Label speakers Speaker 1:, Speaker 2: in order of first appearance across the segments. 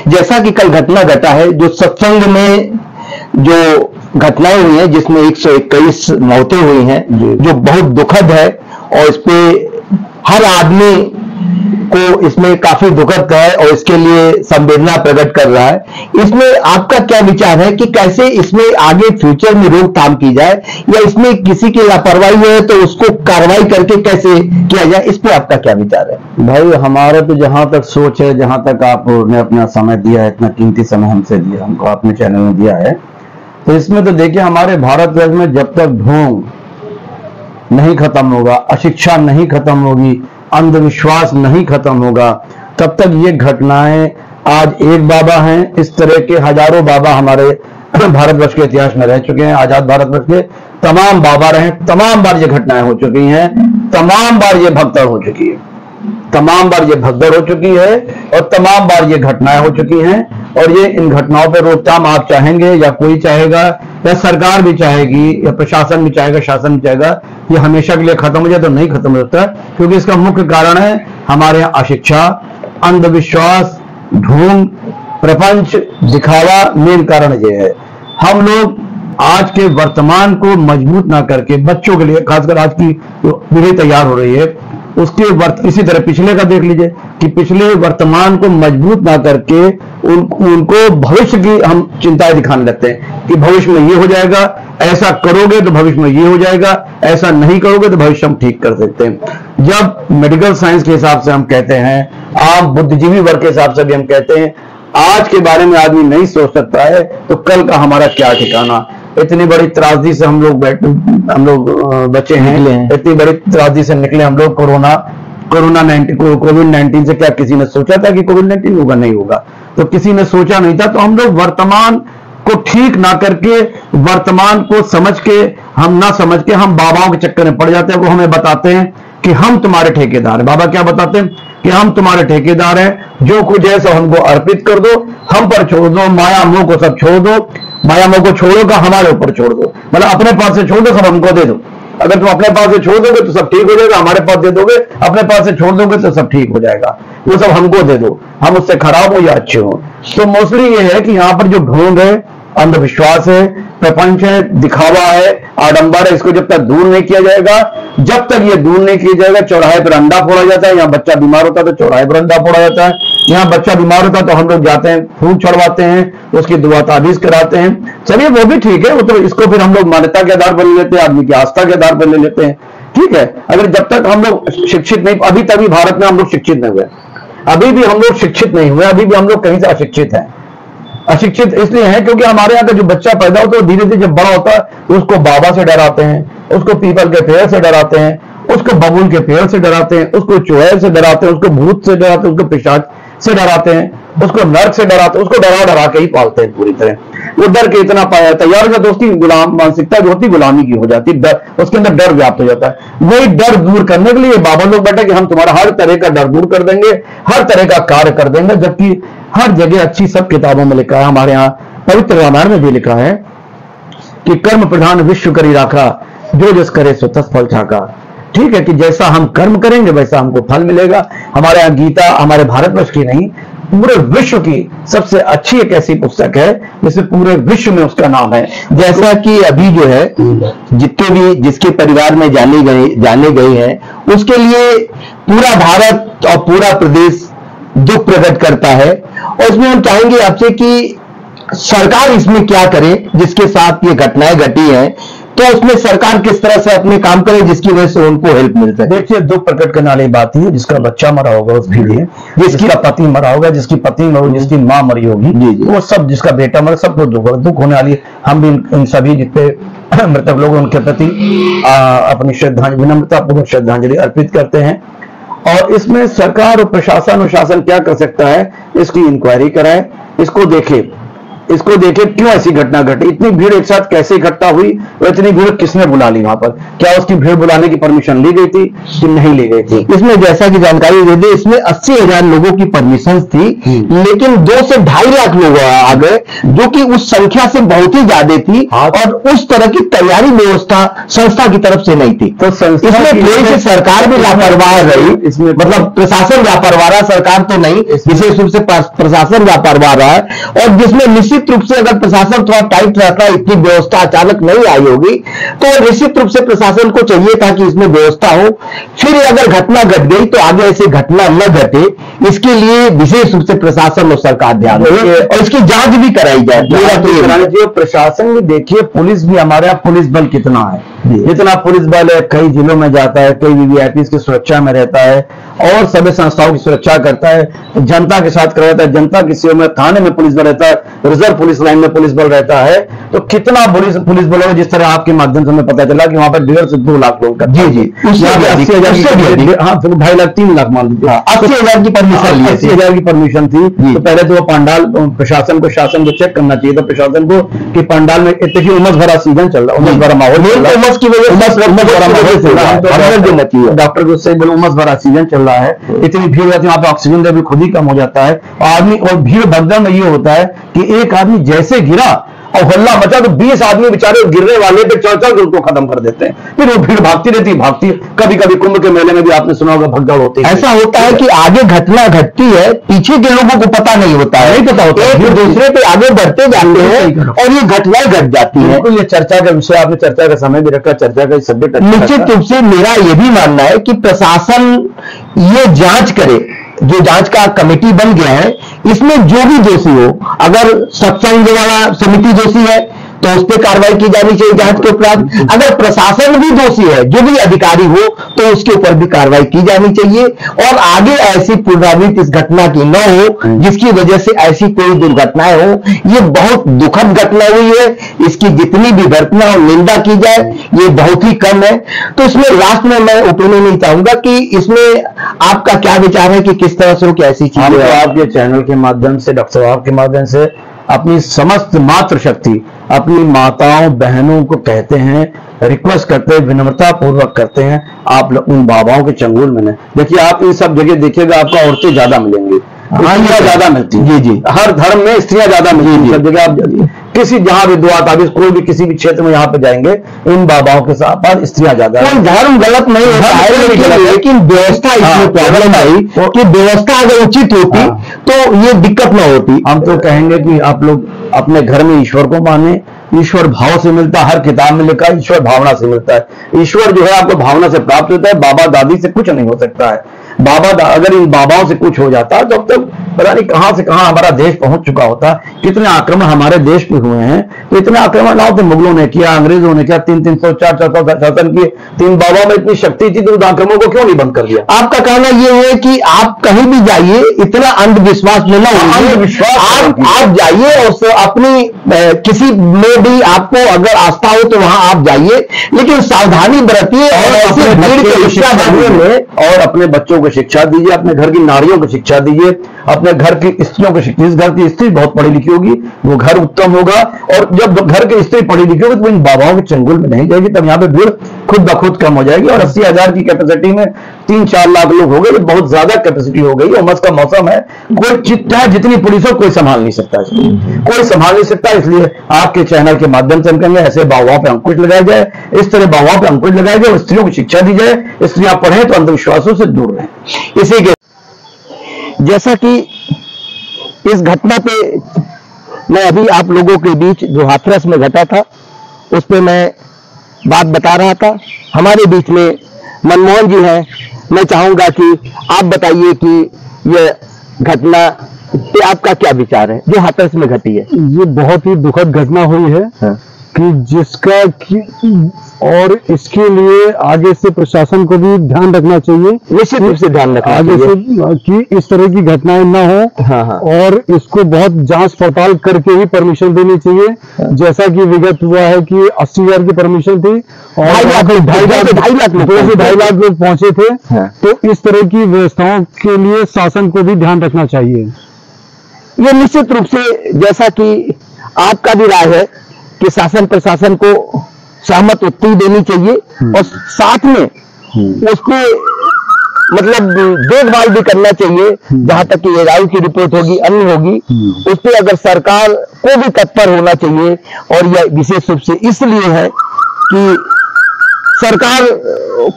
Speaker 1: जैसा कि कल घटना घटा है, जो सत्संग में जो घटनाएं हुई हैं, जिसमें 121 मौतें हुई हैं, जो बहुत दुखद है, और इस पे हर आदमी को इसमें काफी दुखद है और इसके लिए संवेदना प्रकट कर रहा है। इसमें आपका क्या विचार है कि कैसे इसमें आगे फ्यूचर में रोकथाम की जाए, या इसमें किसी की लापरवाही है तो उसको कार्रवाई करके कैसे किया जाए, इस पे आपका क्या विचार है?
Speaker 2: भाई हमारा तो जहां तक सोच है, जहां तक आपने अपना समय दिया है, इतना कीमती समय हमसे दिया, हमको आपने चैनल में दिया है, तो इसमें तो देखिए हमारे भारतवर्ष में जब तक ढोंग नहीं खत्म होगा, अशिक्षा नहीं खत्म होगी, अंधविश्वास नहीं खत्म होगा, तब तक ये घटनाएं, आज एक बाबा हैं, इस तरह के हजारों बाबा हमारे भारतवर्ष के इतिहास में रह चुके हैं। आजाद भारतवर्ष के तमाम बाबा रहे, तमाम बार ये घटनाएं हो चुकी हैं, तमाम बार ये भगदड़ हो चुकी है, तमाम बार ये भगदड़ हो चुकी है, और तमाम बार ये घटनाएं हो चुकी हैं। और ये इन घटनाओं पर रोकथाम आप चाहेंगे, या कोई चाहेगा, या सरकार भी चाहेगी, या प्रशासन भी चाहेगा, शासन भी चाहेगा, ये हमेशा के लिए खत्म हो जाए, तो नहीं खत्म होता, क्योंकि इसका मुख्य कारण है हमारे यहाँ अशिक्षा, अंधविश्वास, ढोंग, प्रपंच, दिखावा, मेन कारण ये है। हम लोग आज के वर्तमान को मजबूत ना करके, बच्चों के लिए खासकर आज की पीढ़ी तैयार हो रही है, उसके इसी तरह पिछले का देख लीजिए कि पिछले वर्तमान को मजबूत ना करके उनको भविष्य की हम चिंताएं दिखाने लगते हैं कि भविष्य में ये हो जाएगा, ऐसा करोगे तो भविष्य में ये हो जाएगा, ऐसा नहीं करोगे तो भविष्य हम ठीक कर सकते हैं। जब मेडिकल साइंस के हिसाब से हम कहते हैं, आम बुद्धिजीवी वर्ग के हिसाब से भी हम कहते हैं, आज के बारे में आदमी नहीं सोच सकता है तो कल का हमारा क्या ठिकाना। इतनी बड़ी त्रासदी से हम लोग बचे हैं, इतनी बड़ी त्रासदी से निकले हम लोग। कोविड-19 से क्या किसी ने सोचा था कि कोविड-19 होगा? नहीं होगा, तो किसी ने सोचा नहीं था। तो हम लोग वर्तमान को ठीक ना करके, वर्तमान को समझ के, हम ना समझ के हम बाबाओं के चक्कर में पड़ जाते हैं। वो हमें बताते हैं कि हम तुम्हारे ठेकेदार हैं। बाबा क्या बताते हैं कि हम तुम्हारे ठेकेदार हैं, जो कुछ है सब हमको अर्पित कर दो, हम पर छोड़ दो, माया मोह को सब छोड़ दो, माया मोह को छोड़ो का हमारे ऊपर छोड़ दो, मतलब अपने पास से छोड़ दो, सब हमको दे दो। अगर तुम अपने पास से छोड़ दोगे तो सब ठीक हो जाएगा, हमारे पास दे दोगे, अपने पास से छोड़ दोगे तो सब ठीक हो जाएगा, वो सब हमको दे दो, हम उससे खराब हो या अच्छे हो। तो मोस्टली ये है कि यहाँ पर जो ढोंग है, अंधविश्वास है, प्रपंच है, दिखावा है, आडंबर है, इसको जब तक दूर नहीं किया जाएगा, जब तक ये दूर नहीं किया जाएगा, चौराहे पर अंडा फोड़ा जाता है। यहाँ बच्चा बीमार होता है तो चौराहे पर अंडा फोड़ा जाता है, यहाँ बच्चा बीमार होता है तो हम लोग जाते हैं, फूल चढ़वाते हैं, उसकी दुआ ताबीज कराते हैं। चलिए वो भी ठीक है, वो तो इसको फिर हम लोग मान्यता के आधार पर ले लेते हैं, आदमी की आस्था के आधार पर ले लेते हैं, ठीक है। अगर जब तक हम लोग शिक्षित नहीं, अभी तभी भारत में हम लोग शिक्षित नहीं हुए, अभी भी हम लोग शिक्षित नहीं हुए, अभी भी हम लोग कहीं से अशिक्षित हैं। अशिक्षित इसलिए है क्योंकि हमारे यहाँ का जो बच्चा पैदा होता है धीरे धीरे जब बड़ा होता है तो उसको बाबा से डराते हैं, उसको पीपल के पेड़ से डराते हैं, उसको बबूल के पेड़ से डराते हैं, उसको चुड़ैल से डराते हैं, उसको भूत से डराते हैं, उसको पिशाच से डराते हैं, उसको नर्क से डराते हैं, उसको डरा डरा के ही पालते हैं पूरी तरह। वो डर के इतना पाया तैयार हो जाता है, उसकी गुलाम मानसिकता जो होती गुलामी की हो जाती है, डर, उसके अंदर डर व्याप्त हो जाता है। वही डर दूर करने के लिए बाबा लोग बैठे कि हम तुम्हारा हर तरह का डर दूर कर देंगे, हर तरह का कार्य कर देंगे, जबकि हर जगह अच्छी सब किताबों में लिखा है, हमारे यहाँ पवित्र रामायण में भी लिखा है कि कर्म प्रधान विश्व करी राखा, जो जस करे सो तस फल छाका। ठीक है कि जैसा हम कर्म करेंगे वैसा हमको फल मिलेगा। हमारे यहाँ गीता हमारे भारतवर्ष की नहीं, पूरे विश्व की सबसे अच्छी एक ऐसी पुस्तक है जिसमें पूरे विश्व में उसका नाम है।
Speaker 1: जैसा कि अभी जो है जितने भी जिसके परिवार में जाने गए हैं, उसके लिए पूरा भारत और पूरा प्रदेश दुख प्रकट करता है। और इसमें हम चाहेंगे आपसे कि सरकार इसमें क्या करे, जिसके साथ ये घटनाएं घटी हैं, तो उसमें सरकार किस तरह से अपने काम करे जिसकी वजह से उनको हेल्प मिल सके।
Speaker 2: देखिए दुख प्रकट करने वाली बात है, जिसका बच्चा मरा होगा उसके लिए, जिसका पति मरा होगा, जिसकी पत्नी मरी, जिसकी माँ मरी होगी, वो सब, जिसका बेटा मरा, सबको दुख होने वाली। हम भी इन सभी जितने मृतक लोग उनके प्रति अपनी श्रद्धांजलि, विनम्रतापूर्वक श्रद्धांजलि अर्पित करते हैं। और इसमें सरकार और प्रशासन और शासन क्या कर सकता है, इसकी इंक्वायरी कराए, इसको देखे इसको देखे क्यों ऐसी घटना घटी, इतनी भीड़ एक साथ कैसे इकट्ठा हुई और इतनी भीड़ किसने बुला ली वहां पर, क्या उसकी भीड़ बुलाने की परमिशन ली गई थी कि नहीं ली गई थी?
Speaker 1: इसमें जैसा कि जानकारी दे दी, इसमें 80,000 लोगों की परमिशन थी, लेकिन 2 से 2.5 लाख लोग आ गए, जो कि उस संख्या से बहुत ही ज्यादा थी और उस तरह की तैयारी व्यवस्था संस्था की तरफ से नहीं थी।
Speaker 2: तो
Speaker 1: इसमें थोड़ी सी सरकार भी लापरवाह रही, इसमें मतलब प्रशासन लापरवाह रहा, सरकार तो नहीं, विशेष रूप से प्रशासन लापरवाह रहा है। और जिसमें निश्चित रूप से अगर प्रशासन थोड़ा टाइट रहता, इतनी व्यवस्था अचानक नहीं आई होगी, तो निश्चित रूप से प्रशासन को चाहिए था कि इसमें व्यवस्था हो। फिर अगर घटना घट गई तो आगे ऐसी घटना न घटे, इसके लिए विशेष रूप से प्रशासन और सरकार ध्यान दे और इसकी जांच भी कराई जाए।
Speaker 2: प्रशासन भी देखिए, पुलिस भी, हमारे यहाँ पुलिस बल कितना है, जितना पुलिस बल है कई जिलों में जाता है, कई वीवीआईपी की सुरक्षा में रहता है और सभी संस्थाओं की सुरक्षा करता है, जनता के साथ रहता है, जनता की सेवा में थाने में पुलिस बल रहता है, रिजर्व पुलिस लाइन में पुलिस बल रहता है। तो कितना पुलिस बल है, जिस तरह आपके माध्यम से हमें पता चला कि वहां पर 1.5 से 2 लाख लोग,
Speaker 1: जी जी,
Speaker 2: 80,000, हाँ 2.5 लाख 3 लाख मान लीजिए,
Speaker 1: 80,000 की परमिशन,
Speaker 2: 80,000 की परमिशन थी। तो पहले तो वो पंडाल, प्रशासन को चेक करना चाहिए था प्रशासन को कि पंडाल में, देखिए उमस भरा सीजन चल रहा है, उमस भरा माहौल, उमस की वजह डॉक्टर को उससे बोलो उमस भरा सीजन चल रहा है, इतनी भीड़ रहती है वहां पे, ऑक्सीजन लेवल खुद ही कम हो जाता है आदमी, और भीड़ भगदड़ में ये होता है कि एक आदमी जैसे गिरा और हल्ला मचा तो 20 आदमी बेचारे गिरने वाले पे चढ़ उसको खत्म कर देते हैं, फिर वो भीड़ भागती रहती है। कभी कभी कुंभ के मेले में भी आपने सुना होगा भगदड़ होती है।
Speaker 1: ऐसा होता है कि आगे घटना घटती है, पीछे के लोगों को पता नहीं होता है, नहीं पता होता है, दूसरे पे आगे बढ़ते जाते हैं और ये घटनाएं घट जाती है।
Speaker 2: ये चर्चा का विषय, आपने चर्चा का समय भी रखा, चर्चा का सब्जेक्ट।
Speaker 1: निश्चित रूप से मेरा ये भी मानना है कि प्रशासन ये जांच करे, जो जांच का कमेटी बन गया है, इसमें जो भी दोषी हो, अगर सत्संग वाला समिति दोषी है तो उस पर कार्रवाई की जानी चाहिए जांच के उपरांत। अगर प्रशासन भी दोषी है, जो भी अधिकारी हो, तो उसके ऊपर भी कार्रवाई की जानी चाहिए और आगे ऐसी पुनरावृत्ति इस घटना की न हो जिसकी वजह से ऐसी कोई दुर्घटनाएं हो। ये बहुत दुखद घटना हुई है, इसकी जितनी भी भर्त्सना और निंदा की जाए ये बहुत ही कम है। तो इसमें लास्ट में मैं ओपिनियन नहीं चाहूंगा कि इसमें आपका क्या विचार है कि किस तरह से हो, ऐसी चीजें
Speaker 2: आपके चैनल के माध्यम से, डॉक्टर साहब के माध्यम से अपनी समस्त मातृ शक्ति अपनी माताओं बहनों को कहते हैं, रिक्वेस्ट करते हैं, विनम्रता पूर्वक करते हैं, आप उन बाबाओं के चंगुल में न देखिए। आप इन सब जगह देखिएगा आपको औरतें ज्यादा मिलेंगी, स्त्रियां ज्यादा मिलती, जी जी, हर धर्म में स्त्रियां ज्यादा मिलती, सब जगह आप किसी जहां भी दुआ ताबीज कोई भी किसी भी क्षेत्र में यहाँ पे जाएंगे, इन बाबाओं के साथ स्त्रियां ज्यादा।
Speaker 1: कोई धर्म गलत नहीं होता है, लेकिन व्यवस्था इसमें प्रॉब्लम आई कि व्यवस्था अगर उचित होती तो ये दिक्कत ना होती।
Speaker 2: हम तो कहेंगे कि आप लोग अपने घर में ईश्वर को माने, ईश्वर भाव से मिलता है, हर किताब में लिखा है ईश्वर भावना से मिलता है। ईश्वर जो है आपको भावना से प्राप्त होता है, बाबा दादी से कुछ नहीं हो सकता है। अगर इन बाबाओं से कुछ हो जाता तो अब तक पता नहीं कहां से कहां हमारा देश पहुंच चुका होता। कितने आक्रमण हमारे देश पे हुए हैं, तो इतने आक्रमण ना होते, मुगलों ने किया, अंग्रेजों ने किया, 300 400 शासन किए, 3 बाबाओं में इतनी शक्ति थी तो उन आक्रमणों को क्यों नहीं बंद कर दिया?
Speaker 1: आपका कहना यह है कि आप कहीं भी जाइए इतना अंधविश्वास में ना होइए, आप जाइए और अपनी किसी में भी आपको अगर आस्था हो तो वहां आप जाइए, लेकिन सावधानी बरतिए और ऐसे भीड़ के शिक्षा देने में,
Speaker 2: और अपने बच्चों को शिक्षा दीजिए, अपने घर की नारियों को शिक्षा दीजिए, अपने घर की स्त्रियों को शिक्षा। जिस घर की स्त्री बहुत पढ़ी लिखी होगी वो घर उत्तम होगा, और जब घर की स्त्री पढ़ी लिखी होगी तो इन बाबाओं के चंगुल में नहीं जाएगी, तब यहाँ पे भीड़ खुद ब खुद कम हो जाएगी। और 80,000 की कैपेसिटी में 3-4 लाख लोग हो गए, ये बहुत ज्यादा कैपेसिटी हो गई। उमस का मौसम है, कोई चाहे जितनी पुलिस हो कोई संभाल नहीं सकता, कोई संभाल नहीं सकता। इसलिए आपके चैनल के माध्यम से हम कहेंगे ऐसे बाबाओं पे अंकुश लगाया जाए, इस तरह बाबाओं पे अंकुश लगाया जाए और स्त्रियों को शिक्षा दी जाए, स्त्रियां पढ़ें तो अंधविश्वासों से दूर रहें।
Speaker 1: इसी के जैसा कि इस घटना पे मैं अभी आप लोगों के बीच जो हाथरस में घटा था उस पे मैं बात बता रहा था। हमारे बीच में मनमोहन जी हैं, मैं चाहूंगा कि आप बताइए कि यह घटना पे आपका क्या विचार है जो हाथरस में घटी है?
Speaker 3: ये बहुत ही दुखद घटना हुई है कि जिसका और इसके लिए आगे से प्रशासन को भी ध्यान रखना चाहिए,
Speaker 1: निश्चित रूप से ध्यान रखना
Speaker 3: आगे से कि इस तरह की घटनाएं ना हो। और इसको बहुत जांच पड़ताल करके ही परमिशन देनी चाहिए। जैसा कि विगत हुआ है कि 80,000 की परमिशन थी और 2.5 लाख लोग पहुंचे थे। तो इस तरह की व्यवस्थाओं के लिए शासन को भी ध्यान रखना चाहिए।
Speaker 1: ये निश्चित रूप से जैसा कि आपका भी राय है कि शासन प्रशासन को सहमत उत्तर देनी चाहिए और साथ में उसको मतलब देखभाल भी करना चाहिए। जहां तक कि एआई की रिपोर्ट होगी, अन्य होगी, उस पर अगर सरकार को भी तत्पर होना चाहिए। और यह विशेष रूप से इसलिए है कि सरकार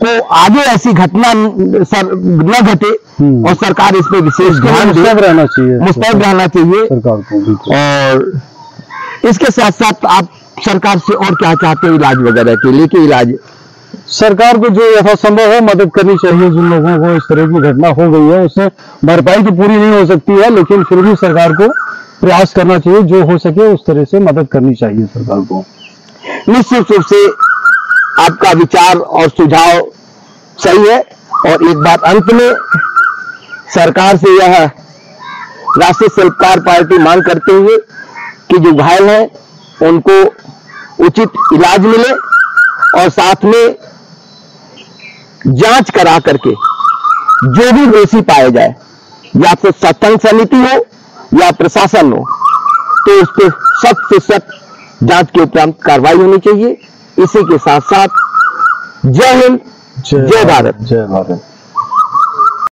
Speaker 1: को आगे ऐसी घटना न घटे और सरकार इस पे विशेष ध्यान दे, मुस्तैद रहना चाहिए सरकार को। और इसके साथ साथ आप सरकार से और क्या चाहते हैं इलाज वगैरह के लिए? कि इलाज
Speaker 3: सरकार को जो यथासंभव है मदद करनी चाहिए। जिन लोगों को इस तरह की घटना हो गई है उससे भरपाई तो पूरी नहीं हो सकती है, लेकिन फिर भी सरकार को प्रयास करना चाहिए, जो हो सके उस तरह से मदद करनी चाहिए सरकार को।
Speaker 1: निश्चित रूप से आपका विचार और सुझाव सही है। और एक बात अंत में, सरकार से यह राष्ट्रीय सरोकार पार्टी मांग करते हुए कि जो घायल हैं उनको उचित इलाज मिले और साथ में जांच करा करके जो भी दोषी पाए जाए, या तो सत्संग समिति हो या प्रशासन हो, तो उस पर सख्त से सख्त जांच के उपरांत कार्रवाई होनी चाहिए। इसी के साथ साथ जय हिंद, जय भारत।
Speaker 3: जय भारत।